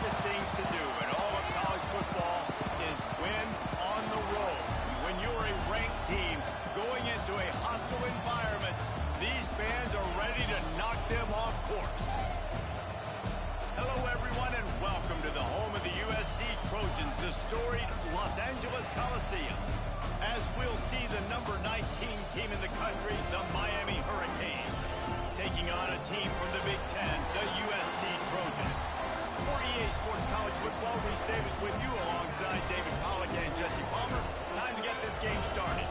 toughest things to do in all of college football is win on the road. When you're a ranked team going into a hostile environment, these fans are ready to knock them off course. Hello, everyone, and welcome to the home of the USC Trojans, the storied Los Angeles Coliseum. As we'll see the number 19 team in the country, the Miami Hurricanes, taking on a team from the Big Ten, the USC Trojans. For EA Sports College Football, Reese Davis with you alongside David Pollack and Jesse Palmer. Time to get this game started.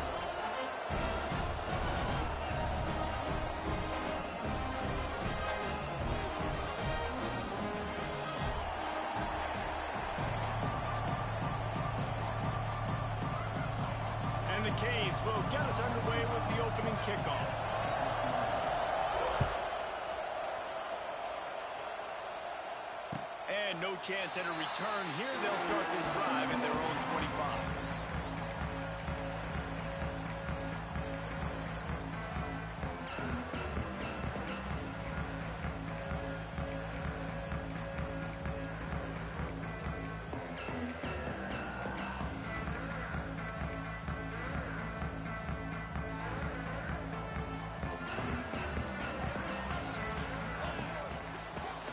And the Canes will get us underway with the opening kickoff. And no chance at a return here. They'll start this drive in their own 25.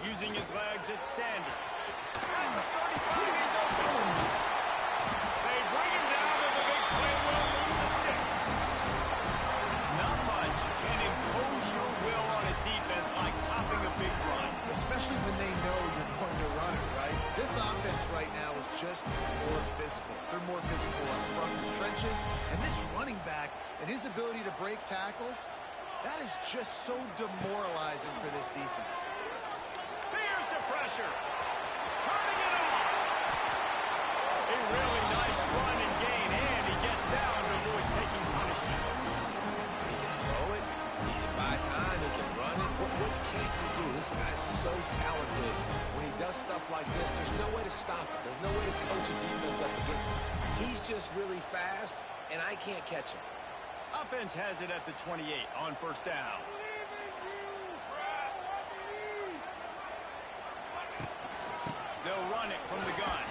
Using his legs, it's Sanders. At the 35, he's open. They bring him down, and the big play will move the sticks. Not much can impose your will on a defense like popping a big run. Especially when they know you're going to run it, right? This offense right now is just more physical. They're more physical up front in the trenches. And this running back and his ability to break tackles, that is just so demoralizing for this defense. Pressure. Turning it on. A really nice run and gain, and he gets down to avoid taking punishment. He can throw it. He can buy time. He can run it. What can't he do? This guy's so talented. When he does stuff like this, there's no way to stop it. There's no way to coach a defense up against this. He's just really fast, and I can't catch him. Offense has it at the 28 on first down. They'll run it from the gun.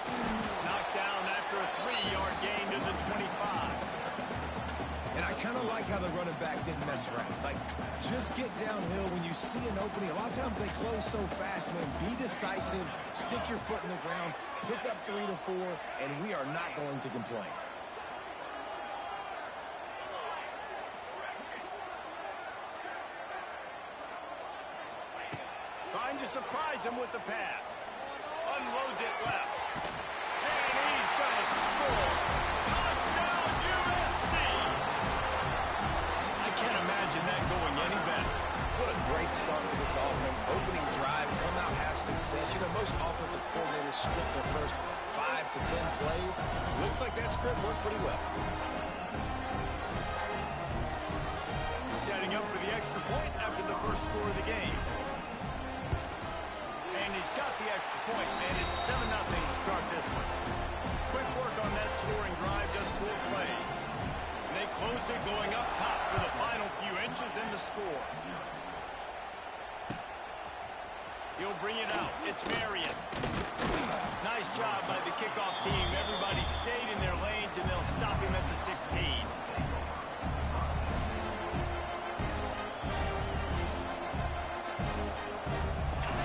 Knocked down after a 3-yard gain to the 25. And I kind of like how the running back didn't mess around. Like, just get downhill when you see an opening. A lot of times they close so fast, man. Be decisive, stick your foot in the ground, pick up 3 to 4, and we are not going to complain. Trying to surprise him with the pass. Unloads it left. And he's going to score. Touchdown, USC! I can't imagine that going any better. What a great start for this offense. Opening drive, come out, have success. You know, most offensive coordinators script their first 5 to 10 plays. Looks like that script worked pretty well. Setting up for the extra point after the first score of the game. And he's got the extra point, and it's 7-0 to start this one. Quick work on that scoring drive, just 4 plays. And they closed it going up top for the final few inches in the score. He'll bring it out. It's Marion. Nice job by the kickoff team. Everybody stayed in their lanes, and they'll stop him at the 16.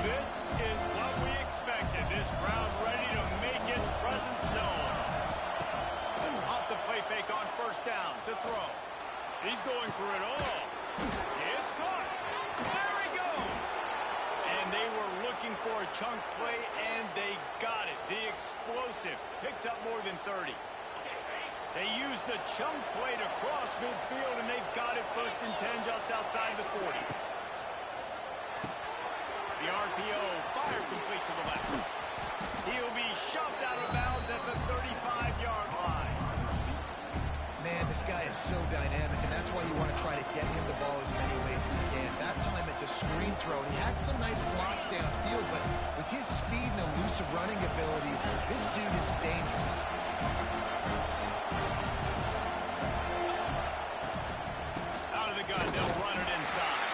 This is what we expected. This crowd ready to make its presence known. Off the play fake on first down to throw. He's going for it all. It's caught. There he goes. And they were looking for a chunk play, and they got it. The explosive picks up more than 30. They used the chunk play to cross midfield, and they've got it 1st and 10 just outside the 40. The RPO fired complete to the left. He'll be shoved out of bounds at the 35-yard line. Man, this guy is so dynamic, and that's why you want to try to get him the ball as many ways as you can. That time it's a screen throw. He had some nice blocks downfield, but with his speed and elusive running ability, this dude is dangerous. Out of the gun, they'll run it inside.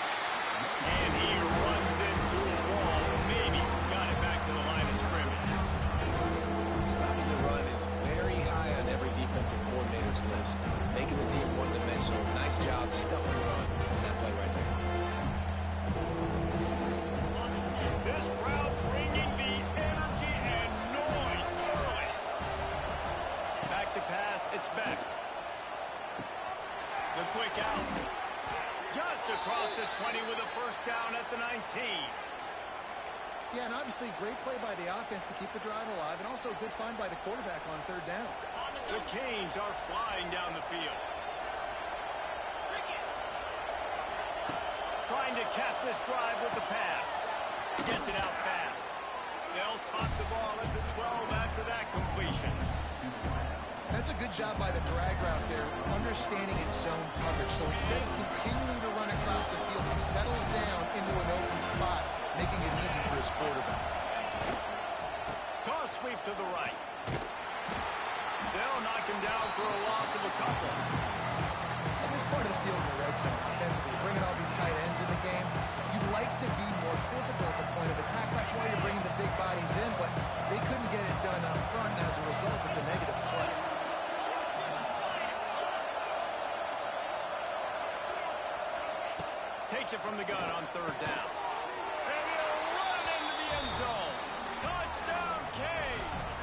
And he runs into a wall. Maybe got it back to the line of scrimmage. stuffing the run in that play right there. This crowd bringing the energy and noise early. Back to pass, it's Beck. The quick out. Just across the 20 with a first down at the 19. Yeah, and obviously great play by the offense to keep the drive alive, and also a good find by the quarterback on third down. The Canes are flying down the field. Trying to cap this drive with the pass. Gets it out fast. They'll spot the ball at the 12 after that completion. That's a good job by the drag route there, understanding its zone coverage. So instead of continuing to run across the field, he settles down into an open spot, making it easy for his quarterback. Toss sweep to the right. They'll knock him down for a loss of a couple. And this part of the field in the red zone, offensively, bringing all these tight ends in the game, you'd like to be more physical at the point of attack. That's why you're bringing the big bodies in, but they couldn't get it done up front, and as a result, it's a negative play. Takes it from the gun on third down. And he'll run into the end zone. Touchdown, Canes!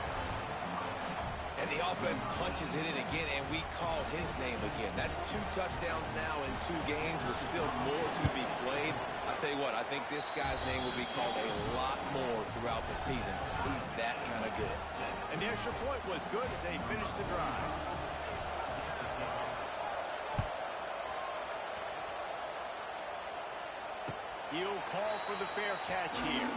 And the offense punches it in again, and we call his name again. That's 2 touchdowns now in 2 games with still more to be played. I'll tell you what, I think this guy's name will be called a lot more throughout the season. He's that kind of good. And the extra point was good as they finished the drive. He'll call for the fair catch here.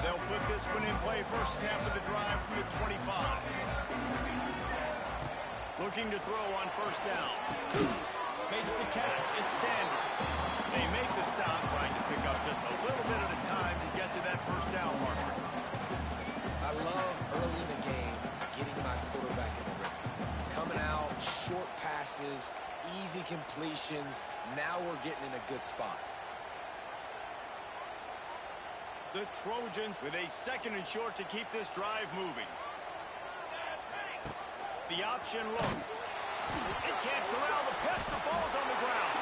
They'll put this one in play first snap of the drive from the 25. Looking to throw on first down. Makes the catch. It's Sanders. They make the stop, trying to pick up just a little bit at a time to get to that first down marker. I love early in the game getting my quarterback in the ring. Coming out, short passes, easy completions. Now we're getting in a good spot. The Trojans with a 2nd and short to keep this drive moving. The option look. They can't corral the pitch. The ball's on the ground.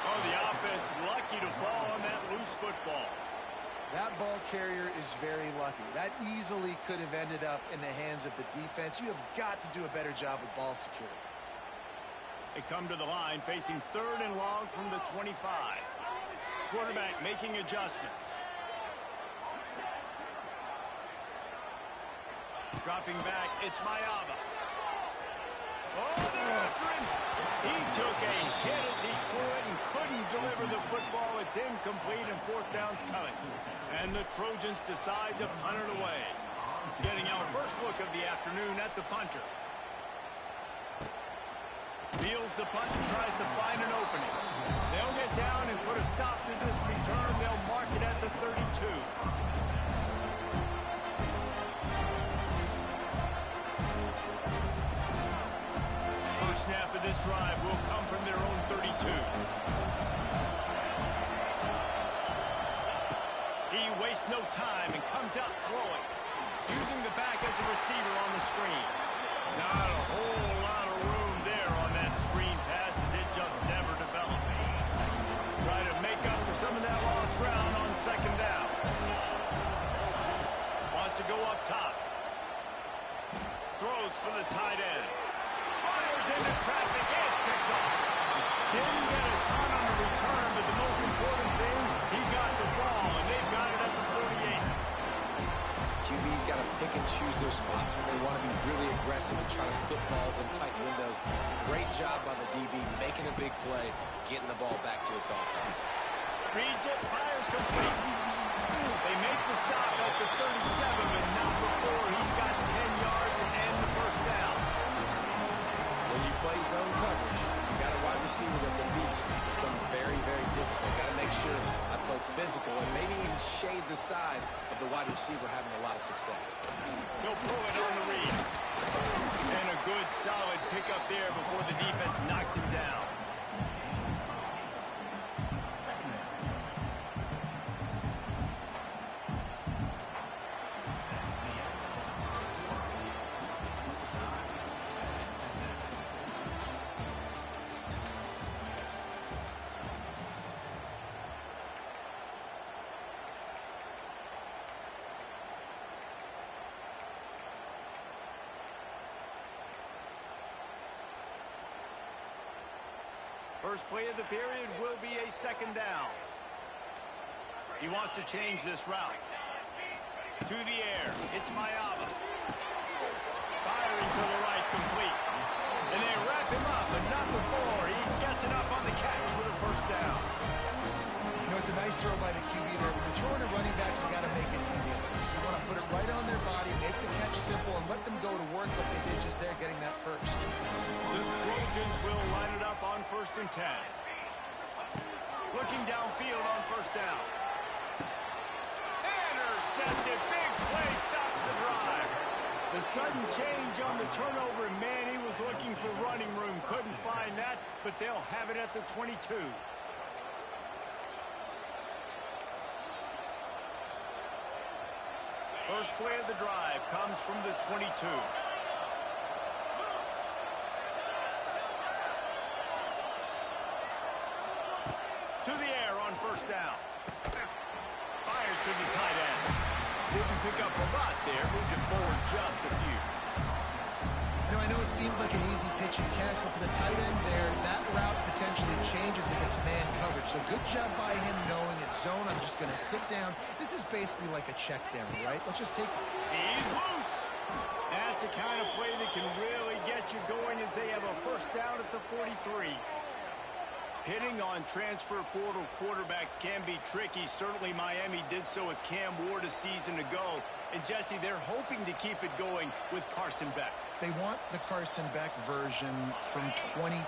Oh, the offense lucky to fall on that loose football. That ball carrier is very lucky. That easily could have ended up in the hands of the defense. You have got to do a better job with ball security. They come to the line facing 3rd and long from the 25. Quarterback making adjustments. Dropping back, it's Mayaba. Oh, they're after him. He took a hit as he threw it and couldn't deliver the football. It's incomplete and 4th down's coming. And the Trojans decide to punt it away. Getting our first look of the afternoon at the punter. Fields the punt and tries to find an opening. They'll get down and put a stop to this return. They'll mark it at the 32. First snap of this drive will come from their own 32. He wastes no time and comes out throwing, using the back as a receiver on the screen. Not a whole lot of room there on that screen pass as it just never developed. Try to make up for some of that lost ground on 2nd down. Wants to go up top. Throws for the tight end. Fires into traffic. It's picked off. Didn't get a ton on the return, but the most important thing, he got the ball, and they've got it at the 48. QB's got to pick and choose their spots when they want to be really aggressive and try to flip balls in tight windows. Great job by the DB making a big play, getting the ball back to its offense. Reads it, fires complete. They make the stop at the 37, but not before he's got 10 yards and the first down. When you play zone coverage, you got a wide receiver that's a beast. It becomes very, very difficult. Got to make sure I play physical and maybe even shade the side of the wide receiver having a lot of success. He'll pull it on the read. And a good, solid pickup there before the defense knocks him down. First play of the period will be a second down. He wants to change this route. To the air. It's Mayava. Firing to the right, complete. And they wrap him up, but not before he gets enough on the catch for the first down. You know, it's a nice throw by the QB there. When you're throwing to running backs, you got to make it easy. So you want to put it right on their body, make the catch simple, and let them go to work like they did just there, getting that first. The Trojans will line it up on 1st and 10. Looking downfield on first down. Intercepted. Big play stops the drive. The sudden change on the turnover, and man, he was looking for running room. Couldn't find that, but they'll have it at the 22. First play of the drive comes from the 22. To the air on first down. Fires to the tight end. Didn't pick up a lot there. Moved it forward just a few. You know, I know it seems like an easy pitch and catch, but for the tight end there, that route potentially changes if it's man coverage. So good job by him knowing it's zone. I'm just going to sit down. This is basically like a check down, right? Let's just take it. He's loose. That's the kind of play that can really get you going as they have a first down at the 43. Hitting on transfer portal quarterbacks can be tricky. Certainly Miami did so with Cam Ward a season ago. And Jesse, they're hoping to keep it going with Carson Beck. They want the Carson Beck version from 2023.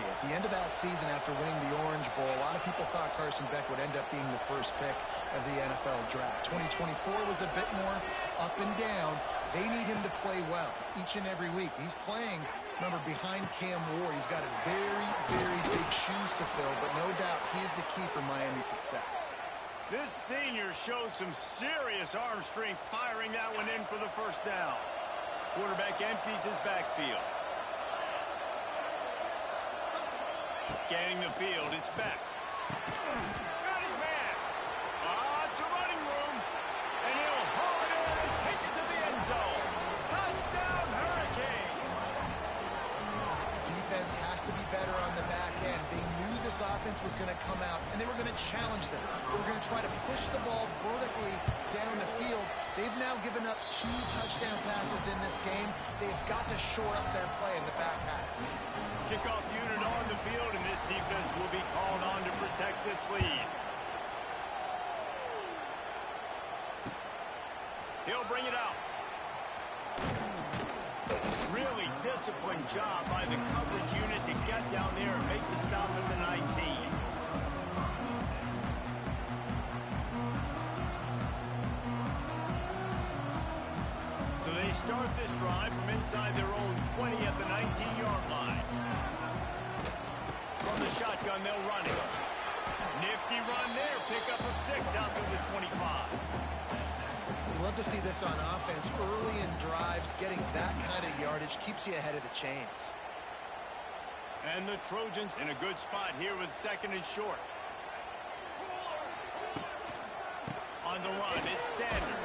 At the end of that season, after winning the Orange Bowl, a lot of people thought Carson Beck would end up being the first pick of the NFL draft. 2024 was a bit more up and down. They need him to play well each and every week. He's playing, remember, behind Cam Ward. He's got a very, very big shoes to fill, but no doubt he is the key for Miami's success. This senior shows some serious arm strength, firing that one in for the first down. Quarterback empties his backfield. Scanning the field, it's Beck. Got his man. It's a running room. And he'll haul it in and take it to the end zone. Touchdown, Hurricane. Defense has to be better on the back end. They knew this offense was going to come out, and they were going to challenge them. They were going to try to push the ball vertically down the field. They've now given up 2 touchdown passes in this game. They've got to shore up their play in the back half. Kickoff unit on the field, and this defense will be called on to protect this lead. He'll bring it out. Really disciplined job by the coverage unit to get down there and make the stop at the 19. So they start this drive from inside their own 20 at the 19-yard line. From the shotgun, they'll run it. Nifty run there. Pickup of 6 out through the 25. You love to see this on offense. Early in drives, getting that kind of yardage keeps you ahead of the chains. And the Trojans in a good spot here with 2nd and short. On the run, it's Sanders.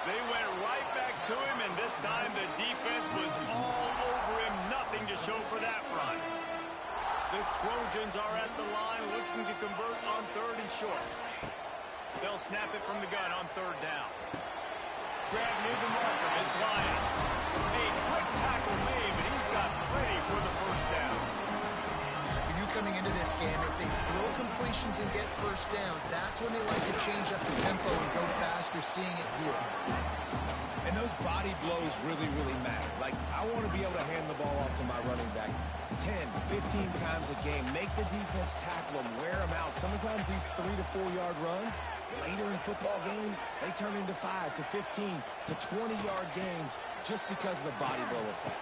They went right back to him, and this time the defense was all over him. Nothing to show for that run. The Trojans are at the line looking to convert on 3rd and short. They'll snap it from the gun on 3rd down. Grab near the marker, it's Lyons. A quick tackle made, but he's got plenty for the first down. Coming into this game, if they throw completions and get first downs, that's when they like to change up the tempo and go faster, seeing it here. And those body blows really, really matter. Like, I want to be able to hand the ball off to my running back 10, 15 times a game. Make the defense tackle them, wear them out. Sometimes these 3 to 4 yard runs, later in football games, they turn into 5 to 15 to 20-yard gains just because of the body blow effect.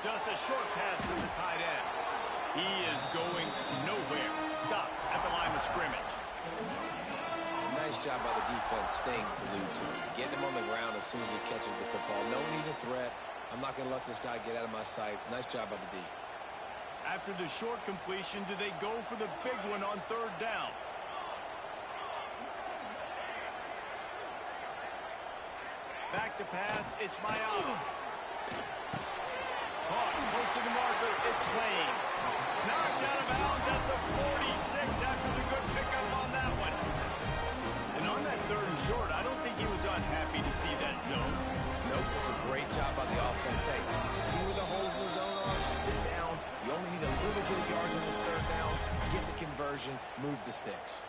Just a short pass to the tight end. He is going nowhere. Stop at the line of scrimmage. Nice job by the defense staying glued to him. Getting him on the ground as soon as he catches the football. Knowing he's a threat. I'm not going to let this guy get out of my sights. Nice job by the D. After the short completion, do they go for the big one on 3rd down? Back to pass, it's Mayama. Caught close to the marker. It's Lane. Knocked out of bounds at the 46 after the good pickup on that one. And on that 3rd and short, I don't think he was unhappy to see that zone. Nope, it's a great job by the offense. Hey, see where the holes in the zone are? Sit down. You only need a little bit of yards on this 3rd down. Get the conversion. Move the sticks.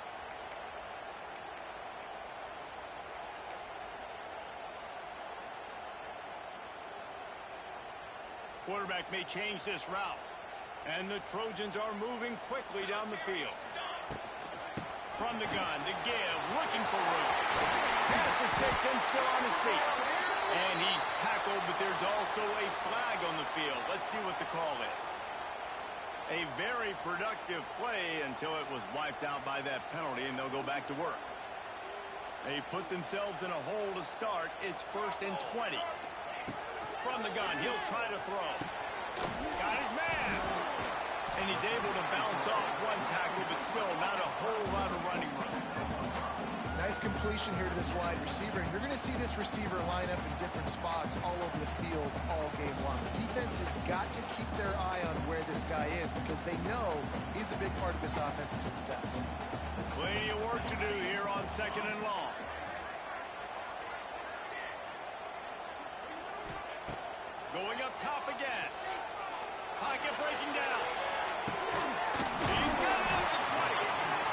Quarterback may change this route. And the Trojans are moving quickly down the field. From the gun to give, looking for room. Pass the sticks and still on his feet. And he's tackled, but there's also a flag on the field. Let's see what the call is. A very productive play until it was wiped out by that penalty, and they'll go back to work. They've put themselves in a hole to start. It's 1st and 20. From the gun, he'll try to throw. Got his man. And he's able to bounce off one tackle, but still not a whole lot of running room. Nice completion here to this wide receiver. And you're going to see this receiver line up in different spots all over the field all game long. The defense has got to keep their eye on where this guy is because they know he's a big part of this offense's success. Plenty of work to do here on 2nd and long. Going up top again. Pocket breaking down. He's got it at the 20.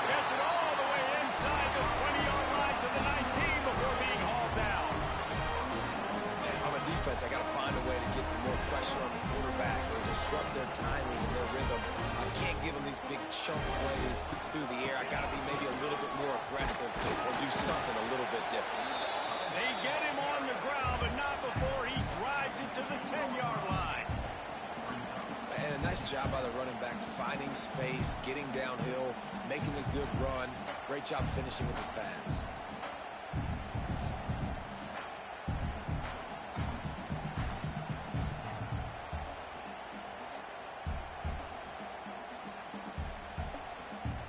Gets it all the way inside the 20-yard line to the 19 before being hauled down. And on a defense, I got to find a way to get some more pressure on the quarterback or disrupt their timing and their rhythm. I can't give them these big chunk plays through the air. I got to be maybe a little bit more aggressive or do something a little bit different. They get him on the ground, but not before he drives it to the 10-yard line. And a nice job by the running back, finding space, getting downhill, making a good run. Great job finishing with his pads.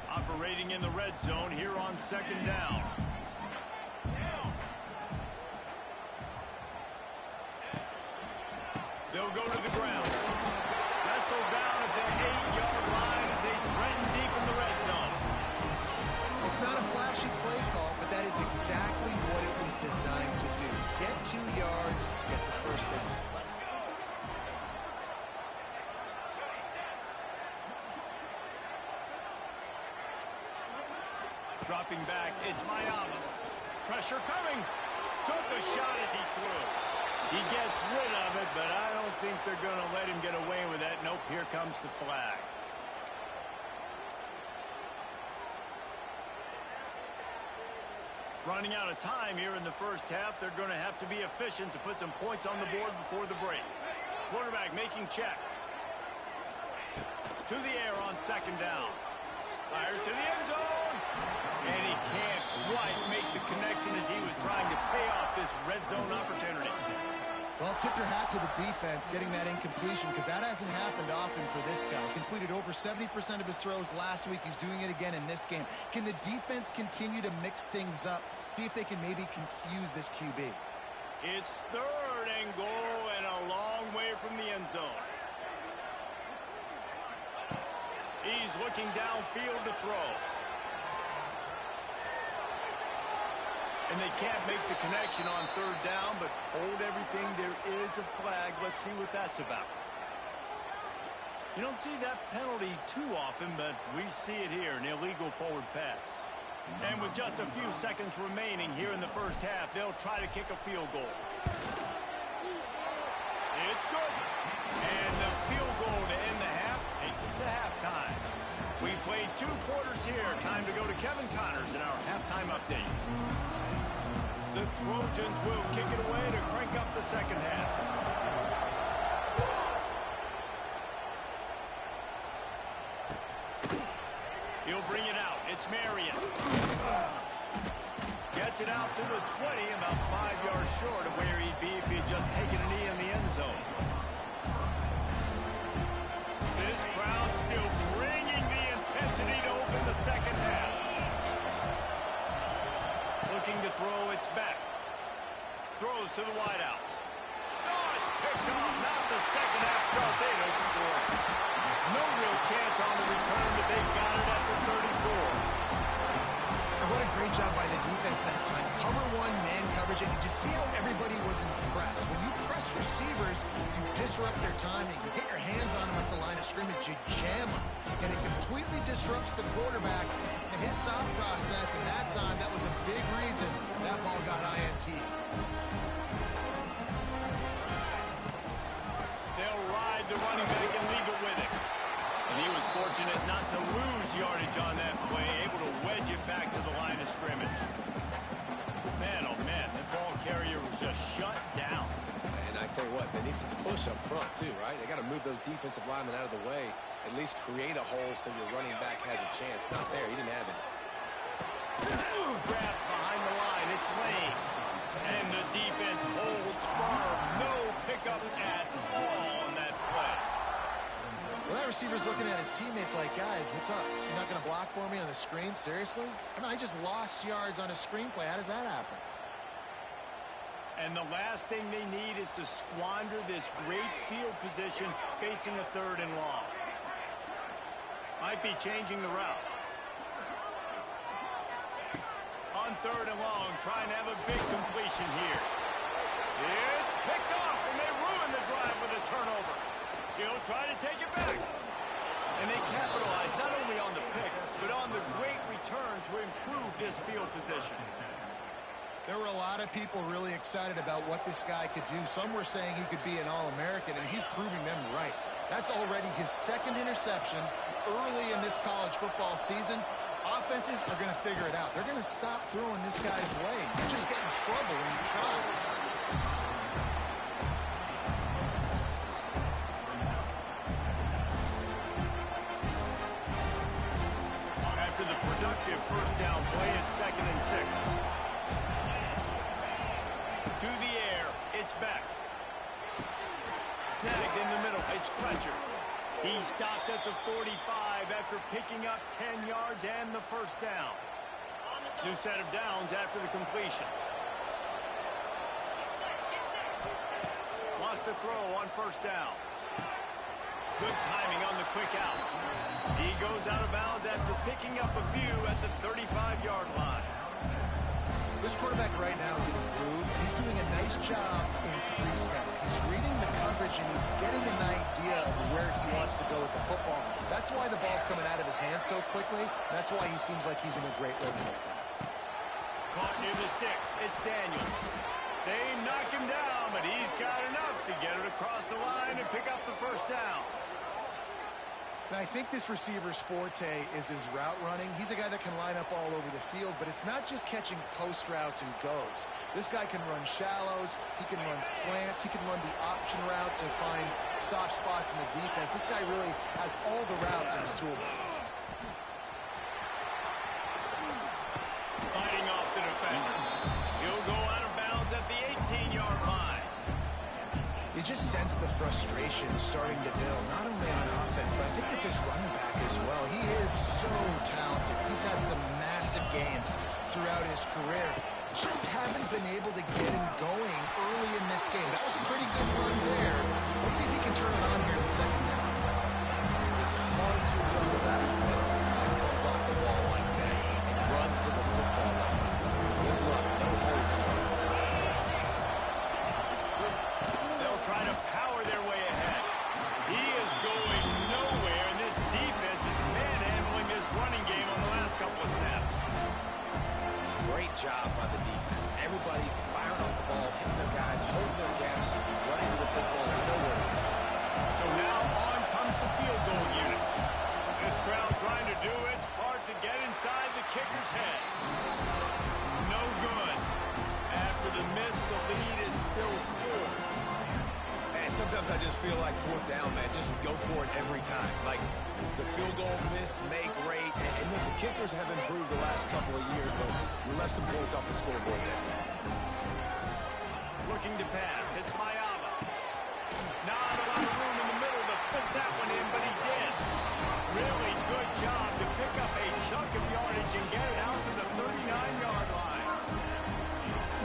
Operating in the red zone here on 2nd down. They'll go to the ground. Wrestled down at the 8-yard line as they threaten deep in the red zone. It's not a flashy play call, but that is exactly what it was designed to do. Get 2 yards, get the 1st down. Dropping back, it's Mayama. Pressure coming. Took a shot as he threw. He gets rid of it, but I don't think they're going to let him get away with that. Nope, here comes the flag. Running out of time here in the 1st half. They're going to have to be efficient to put some points on the board before the break. Quarterback making checks. To the air on 2nd down. Fires to the end zone. And he can't quite make the connection as he was trying to pay off this red zone opportunity. Well, tip your hat to the defense getting that incompletion because that hasn't happened often for this guy. Completed over 70% of his throws last week. He's doing it again in this game. Can the defense continue to mix things up? See if they can maybe confuse this QB. It's 3rd and goal and a long way from the end zone. He's looking downfield to throw. And they can't make the connection on 3rd down, but hold everything. There is a flag. Let's see what that's about. You don't see that penalty too often, but we see it here, an illegal forward pass. And with just a few seconds remaining here in the 1st half, they'll try to kick a field goal. It's good. And the field goal to end the half takes us to halftime. We played 2 quarters here. Time to go to Kevin Connors in our halftime update. The Trojans will kick it away to crank up the 2nd half. He'll bring it out. It's Marion. Gets it out to the 20, about 5 yards short of where he'd be if he'd just taken a knee in the end zone. This crowd still bringing the intensity to open the 2nd half. Looking to throw, it's back. Throws to the wideout. Oh, it's picked off. Not the second half start they hoped for. No real chance on the return, but they got it at the 34. And what a great job by the defense that time. Cover one, man coverage, and did you see how everybody was impressed? When you press receivers, you disrupt their timing. You get your hands on them at the line of scrimmage, you jam them, and it completely disrupts the quarterback and his thought process, and that time, that was a big reason that ball got INT. They'll ride the running back and leave it with him. And he was fortunate not to lose yardage on that play, able to wedge it back to the line of scrimmage. Man, oh man, that ball carrier was just shut down. And I tell you what, they need some push up front too, right? They got to move those defensive linemen out of the way, at least create a hole so your running back has a chance. Not there, he didn't have it. Grab behind the line, it's Lane. And the defense holds firm. No pickup at all on that play. Well, that receiver's looking at his teammates like, guys, what's up? You're not going to block for me on the screen? Seriously? I mean, I just lost yards on a screenplay. How does that happen? And the last thing they need is to squander this great field position facing a 3rd and long. Might be changing the route. On 3rd and long, trying to have a big completion here. It's picked off, and they ruin the drive with a turnover. He'll try to take it back. And they capitalize not only on the pick, but on the great return to improve this field position. There were a lot of people really excited about what this guy could do. Some were saying he could be an All-American, and he's proving them right. That's already his 2nd interception early in this college football season. Offenses are going to figure it out. They're going to stop throwing this guy's way. You just get in trouble when you try. After the productive first down play, it's 2nd and 6. To the air, it's back. Snagged in the middle, it's Fletcher. He stopped at the 45 after picking up 10 yards and the first down. New set of downs after the completion. Lost a throw on first down. Good timing on the quick out. He goes out of bounds after picking up a few at the 35-yard line. This quarterback right now is in a groove, and he's doing a nice job in pre-snap. He's reading the coverage, and he's getting an idea of where he wants to go with the football. That's why the ball's coming out of his hands so quickly. That's why he seems like he's in a great rhythm. Caught near the sticks. It's Daniels. They knock him down, but he's got enough to get it across the line and pick up the first down. Now, I think this receiver's forte is his route running. He's a guy that can line up all over the field, but it's not just catching post routes and goes. This guy can run shallows, he can run slants, he can run the option routes and find soft spots in the defense. This guy really has all the routes in his toolbox. Fighting off the defender. He'll go out of bounds at the 18-yard line. You just sense the frustration starting to build, not only on offense, but I think with this running back as well. He is so talented. He's had some massive games throughout his career. Just haven't been able to get him going early in this game. That was a pretty good run there. Let's see if he can turn it on here in the second half. It's hard to run with that defense that comes off the ball like that and runs to the football like that. Good luck. No holes in it. Try to power their way ahead. He is going nowhere, and this defense is manhandling this running game on the last couple of snaps. Great job by the defense. Everybody firing off the ball, hitting their guys, holding their gaps, running to the football, and nowhere to go. So now on comes the field goal unit. This crowd trying to do its part to get inside the kicker's head. No good. After the miss, the lead is still 4. Sometimes I just feel like 4th down, man. Just go for it every time. Like the field goal miss, make, rate. And listen, kickers have improved the last couple of years, but we left some points off the scoreboard there. Looking to pass. It's Mayava. Not a lot of room in the middle to fit that one in, but he did. Really good job to pick up a chunk of yardage and get it out to the 39-yard line.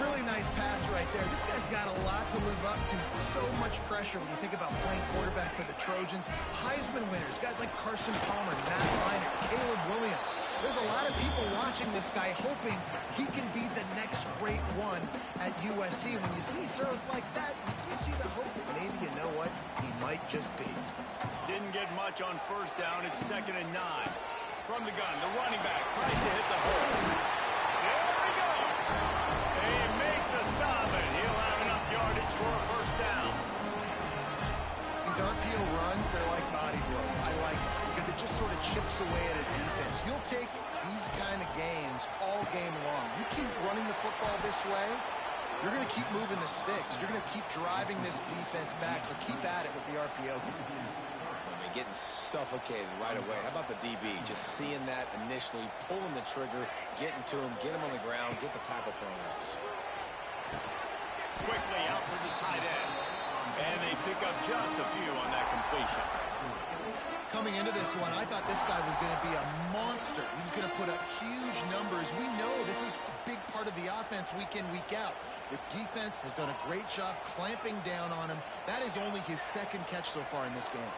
Really nice pass right there. This guy's got a lot to live up to. So much pressure when you think about playing quarterback for the Trojans. Heisman winners, guys like Carson Palmer, Matt Ryan, Caleb Williams. There's a lot of people watching this guy hoping he can be the next great one at USC. When you see throws like that, you do see the hope that maybe, you know what, he might just be. Didn't get much on first down. It's 2nd and 9. From the gun, the running back tries to hit the hole. There he goes. They make the stop, and he'll have enough yardage for a first down. These RPO runs, they're like body blows. I like it because it just sort of chips away at a defense. You'll take these kind of games all game long. You keep running the football this way, you're going to keep moving the sticks. You're going to keep driving this defense back, so keep at it with the RPO. Getting suffocated right away. How about the DB? Just seeing that initially, pulling the trigger, getting to him, get him on the ground, get the tackle for him else. Quickly out to the tight end. And they pick up just a few on that completion. Coming into this one, I thought this guy was going to be a monster. He was going to put up huge numbers. We know this is a big part of the offense week in, week out. The defense has done a great job clamping down on him. That is only his 2nd catch so far in this game.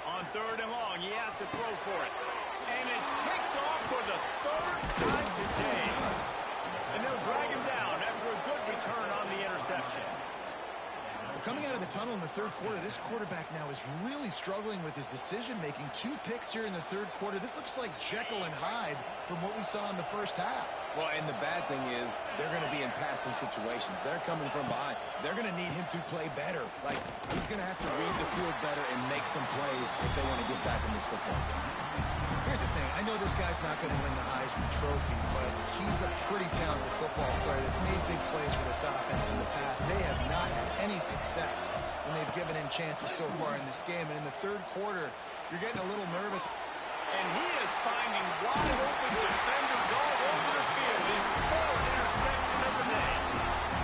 On 3rd and long, he has to throw for it. And it's picked off for the 3rd time today. And they'll drag him down after a good return on the interception. Coming out of the tunnel in the 3rd quarter, this quarterback now is really struggling with his decision-making. 2 picks here in the 3rd quarter. This looks like Jekyll and Hyde from what we saw in the first half. Well, and the bad thing is they're going to be in passing situations. They're coming from behind. They're going to need him to play better. Like, he's going to have to read the field better and make some plays if they want to get back in this football game. Here's the thing. I know this guy's not going to win the Heisman Trophy, but he's a pretty talented football player that's made big plays for this offense in the past. They have not had any success when they've given him chances so far in this game. And in the 3rd quarter, you're getting a little nervous. And he is finding wide open defenders all over the field. His 3rd interception of the day.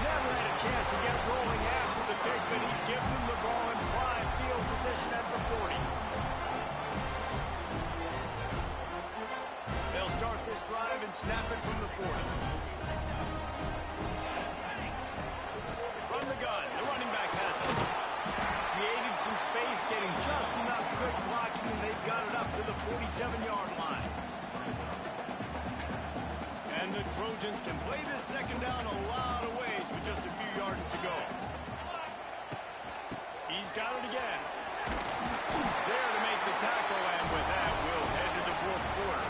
Never had a chance to get rolling after the pick, but he gives them the ball in prime field position at the 40. They'll start this drive and snap it from the 40. From the gun, the running back has it. Creating some space, getting just enough good blocking, and they got it up to the 47-yard line. And the Trojans can play this 2nd down a lot of ways with just a few yards to go. He's got it again. There to make the tackle, and with that, we'll head to the 4th quarter.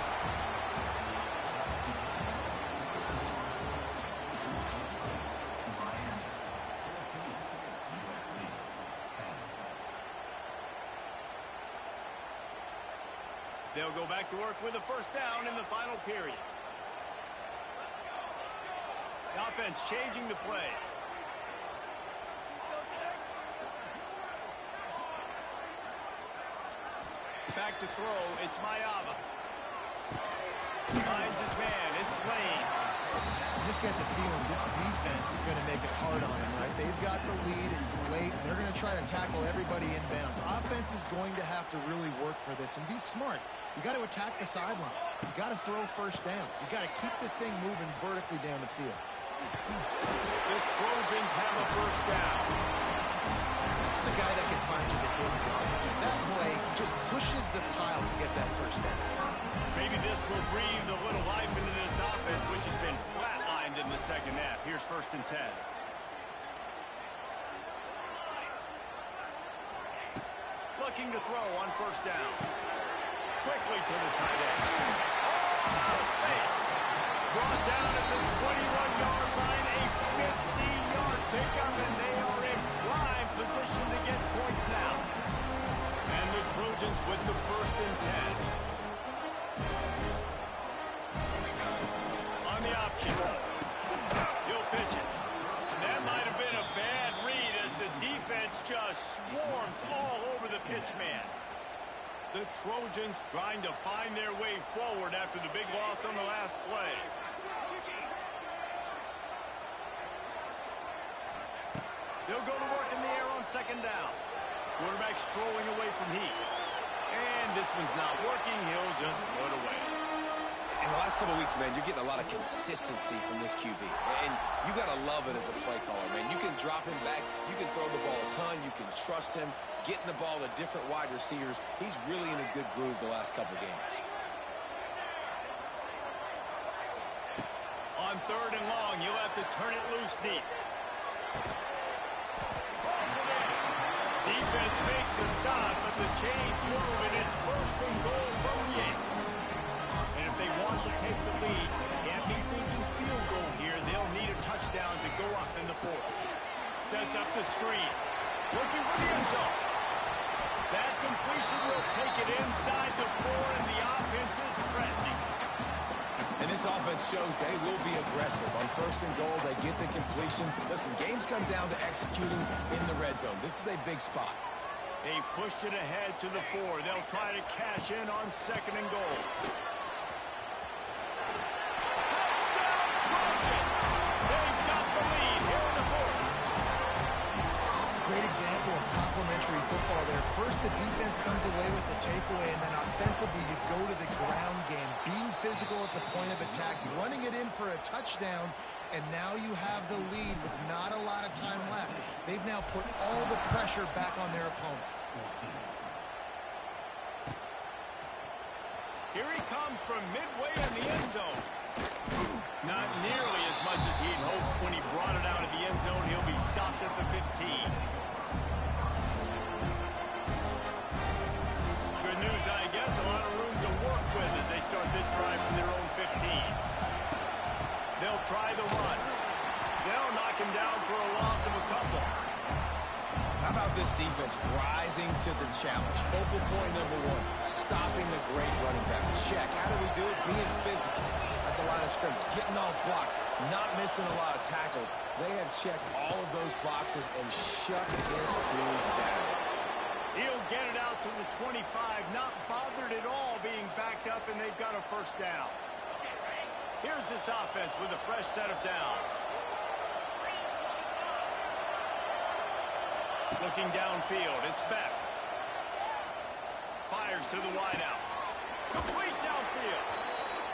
They'll go back to work with a first down in the final period. The offense changing the play. Back to throw, it's Mayava. Finds his man, it's Lane. You just get the feeling this defense is going to make it hard on him, right? They've got the lead, it's late, and they're going to try to tackle everybody inbounds. Offense is going to have to really work for this and be smart. You got to attack the sidelines. You got to throw first downs. You got to keep this thing moving vertically down the field. The Trojans have a first down. This is a guy that can find you the hidden yardage. That play, he just pushes the pile to get that first down. Maybe this will breathe a little life into this offense, which has been flatlined in the 2nd half. Here's 1st and 10. Looking to throw on first down. Quickly to the tight end. Oh, space. Brought down at the 21-yard line, a 50-yard pickup, and they are in prime position to get points now. And the Trojans with the 1st and 10. On the option. He'll pitch it. And that might have been a bad read as the defense just swarms all over the pitch man. The Trojans trying to find their way forward after the big loss on the last play. They'll go to work in the air on 2nd down. quarterback strolling away from heat. And this one's not working. He'll just throw it away. In the last couple of weeks, man, you're getting a lot of consistency from this QB. And you got to love it as a play caller, man. You can drop him back. You can throw the ball a ton. You can trust him, getting the ball to different wide receivers. He's really in a good groove the last couple of games. On 3rd and long, you'll have to turn it loose deep. Defense makes a stop, but the chains move, and it's 1st and goal from the 8. And if they want to take the lead, can't be thinking field goal here. They'll need a touchdown to go up in the 4th. Sets up the screen. Looking for the end zone. That completion will take it inside the 4, and the offense is threatening. And this offense shows they will be aggressive. On 1st and goal, they get the completion. Listen, games come down to executing in the red zone. This is a big spot. They've pushed it ahead to the 4. They'll try to cash in on 2nd and goal. Touchdown, Trojan! They've got the lead here in the 4th. Great example of complementary football there. First, the defense comes away with the takeaway, and then offensively, you go to the ground game, being physical at the point of attack, running it in for a touchdown, and now you have the lead with not a lot of time left. They've now put all the pressure back on their opponent. Here he comes from midway in the end zone. Not nearly as much as he'd hoped when he brought it out of the end zone. He'll be stopped at the 15. Good news, I guess. A lot of room to work with as they start this drive from their own 15. They'll try the run. They'll knock him down for a loss of a couple. How about this defense rising to the challenge? Focal point number 1, stopping the great running back. Check. How do we do it? Being physical at the line of scrimmage, getting off blocks, not missing a lot of tackles. They have checked all of those boxes and shut this dude down. He'll get it out to the 25, not bothered at all being backed up, and they've got a 1st down. Here's this offense with a fresh set of downs. Looking downfield, it's Beck. Fires to the wideout. Complete downfield.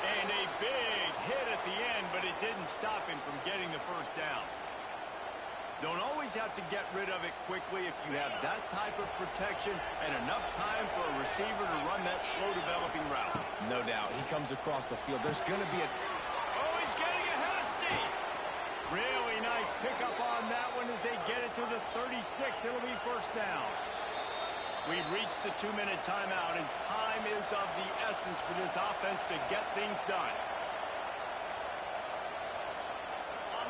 And a big hit at the end, but it didn't stop him from getting the 1st down. Don't always have to get rid of it quickly if you have that type of protection and enough time for a receiver to run that slow-developing route. No doubt. He comes across the field. There's going to be a... Oh, he's getting ahead of steam. Really nice pickup on that one as they get it to the 36. It'll be 1st down. We've reached the 2-minute timeout, and time is of the essence for this offense to get things done.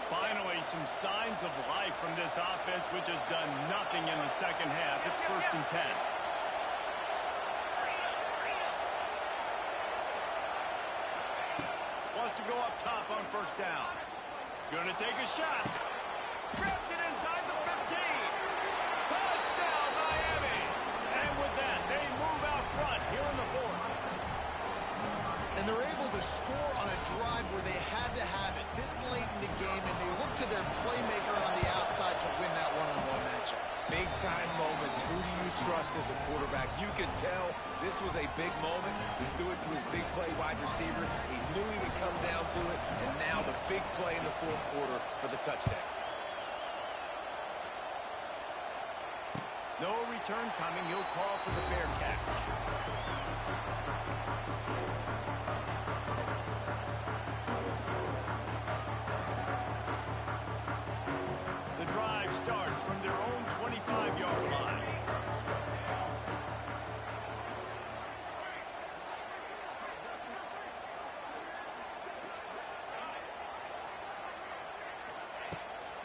Finally, some signs of life from this offense, which has done nothing in the 2nd half. It's 1st and 10. Wants to go up top on 1st down. Gonna take a shot. Grabs it inside the 15. Touchdown, Miami. And with that, they move out front here in the 4th. And they're able to score on a drive where they had to have it this late in the game, and they look to their playmaker on the outside to win that one-on-one matchup. Big-time moments. Who do you trust as a quarterback? You could tell this was a big moment. He threw it to his big play wide receiver. He knew he would come down to it, and now the big play in the 4th quarter for the touchdown. No return coming. He'll call for the fair catch. The drive starts from their own 25-yard line.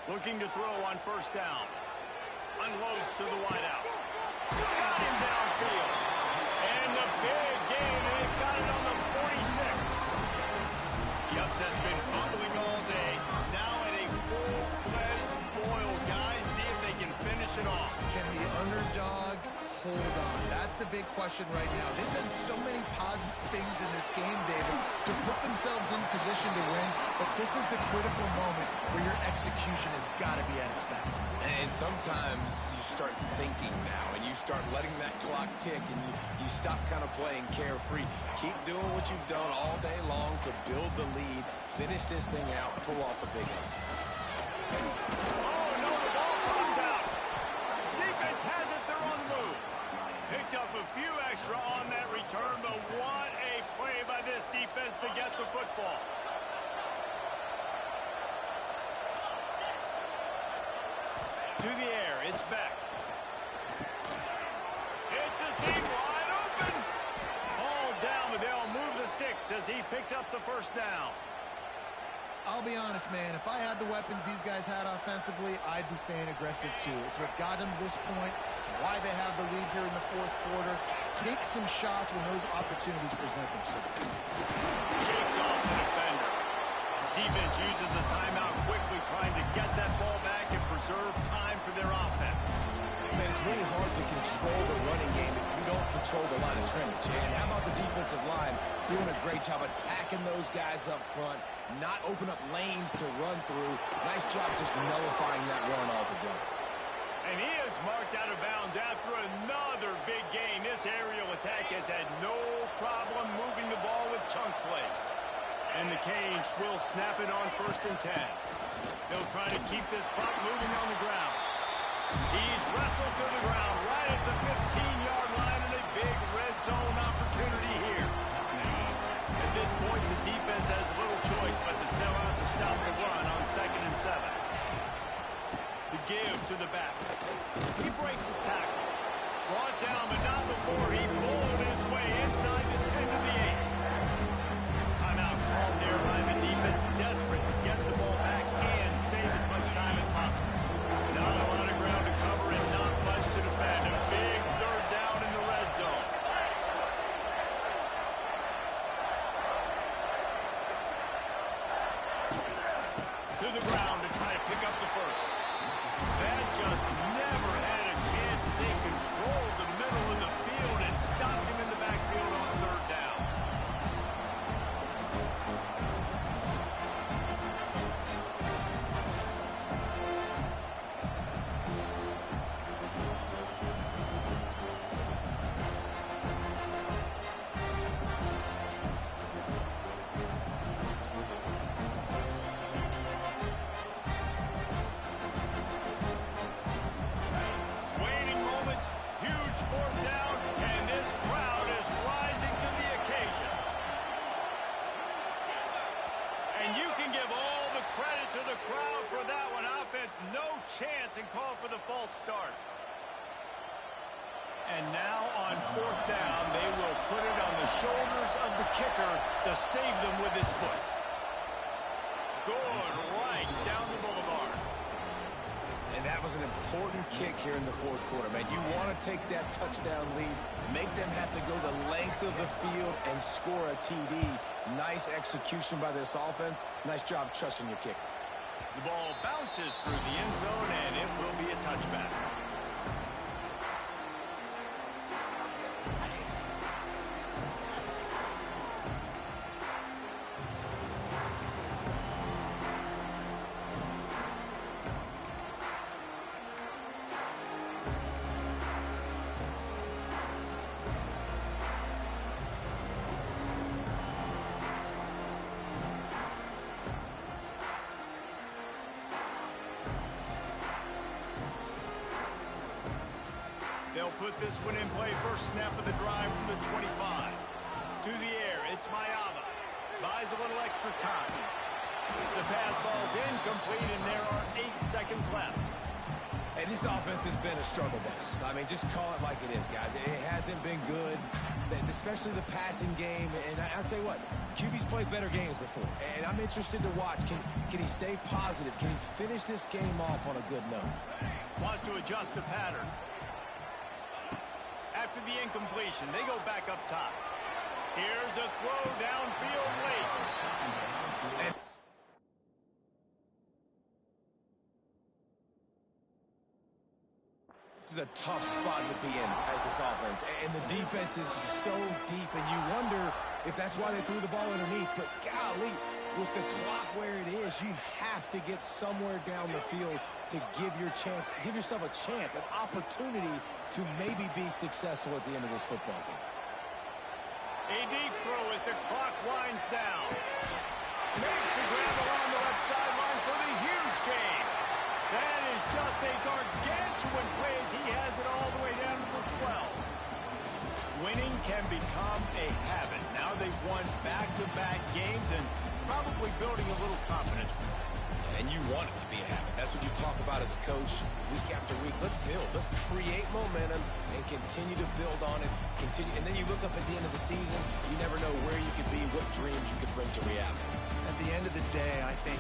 Looking to throw on 1st down. Unloads to the wideout. Got him downfield. And the big gain, and they've got it on the 46. The upset's been bubbling all day. Now at a full-fledged boil, guys. See if they can finish it off. Can the underdog hold on? That's the big question right now. They've done so many positive things in this game, David, to put themselves in position to win, but this is the critical moment where your execution has got to be at its best. And sometimes you start thinking now, and you start letting that clock tick, and you stop kind of playing carefree. Keep doing what you've done all day long to build the lead, finish this thing out, pull off a big upset. Oh, no, the ball popped out. Defense has it. They're on the move. Picked up a few extra on that return, but what a play by this defense to get the football. To the air, it's back. It's a seam wide open. Ball down, but they'll move the sticks as he picks up the first down. I'll be honest, man, if I had the weapons these guys had offensively, I'd be staying aggressive too. It's what got them to this point. It's why they have the lead here in the fourth quarter. Take some shots when those opportunities present themselves. Shakes off the defender. Defense uses a timeout quickly, trying to get that ball back and preserve time for their offense. Man, it's really hard to control the running game if you don't control the line of scrimmage. And how about the defensive line doing a great job attacking those guys up front, not open up lanes to run through. Nice job just nullifying that run altogether. And he is marked out of bounds after another big gain. This aerial attack has had no problem moving the ball with chunk plays. And the Canes will snap it on 1st and 10. They'll try to keep this clock moving on the ground. He's wrestled to the ground right at the 15-yard line, and a big red zone opportunity here. At this point, the defense has little choice but to sell out to stop the run on 2nd and 7. The give to the back. He breaks the tackle. Brought down, but not before he bowled his way inside the 10 to the 8. Timeout called there by the defense, desperate to get the ball back and save as much time as possible. Not a lot of ground to cover and not much to defend. A big 3rd down in the red zone. To the ground to try to pick up the first. That just never had a chance as they controlled the middle of the field and stopped him in the backfield on 3rd down. Chance and call for the false start. And now on 4th down, they will put it on the shoulders of the kicker to save them with his foot. Good right down the boulevard. And that was an important kick here in the 4th quarter, man. You want to take that touchdown lead, make them have to go the length of the field and score a TD. Nice execution by this offense. Nice job trusting your kicker. The ball bounces through the end zone, and it will be a touchback. They'll put this one in play. First snap of the drive from the 25. To the air, it's Mayava. Buys a little extra time. The pass falls incomplete, and there are 8 seconds left. And this offense has been a struggle bus. I mean, just call it like it is, guys. It hasn't been good, especially the passing game. And I'll tell you what, QB's played better games before. And I'm interested to watch. Can he stay positive? Can he finish this game off on a good note? Wants to adjust the pattern. After the incompletion, they go back up top. Here's a throw downfield late. And This is a tough spot to be in as this offense. And the defense is so deep, and you wonder if that's why they threw the ball underneath. But golly, with the clock where it is, you have to get somewhere down the field to give yourself a chance, an opportunity to maybe be successful at the end of this football game. A deep throw as the clock winds down. Makes the grab along the left sideline for the huge gain. That is just a gargantuan play as he has it all the way down to the 12. Winning can become a habit. Now they've won back-to-back games and probably building a little confidence. And you want it to be a habit. That's what you talk about as a coach week after week. Let's build. Let's create momentum and continue to build on it. And then you look up at the end of the season, you never know where you could be, what dreams you could bring to reality. At the end of the day, I think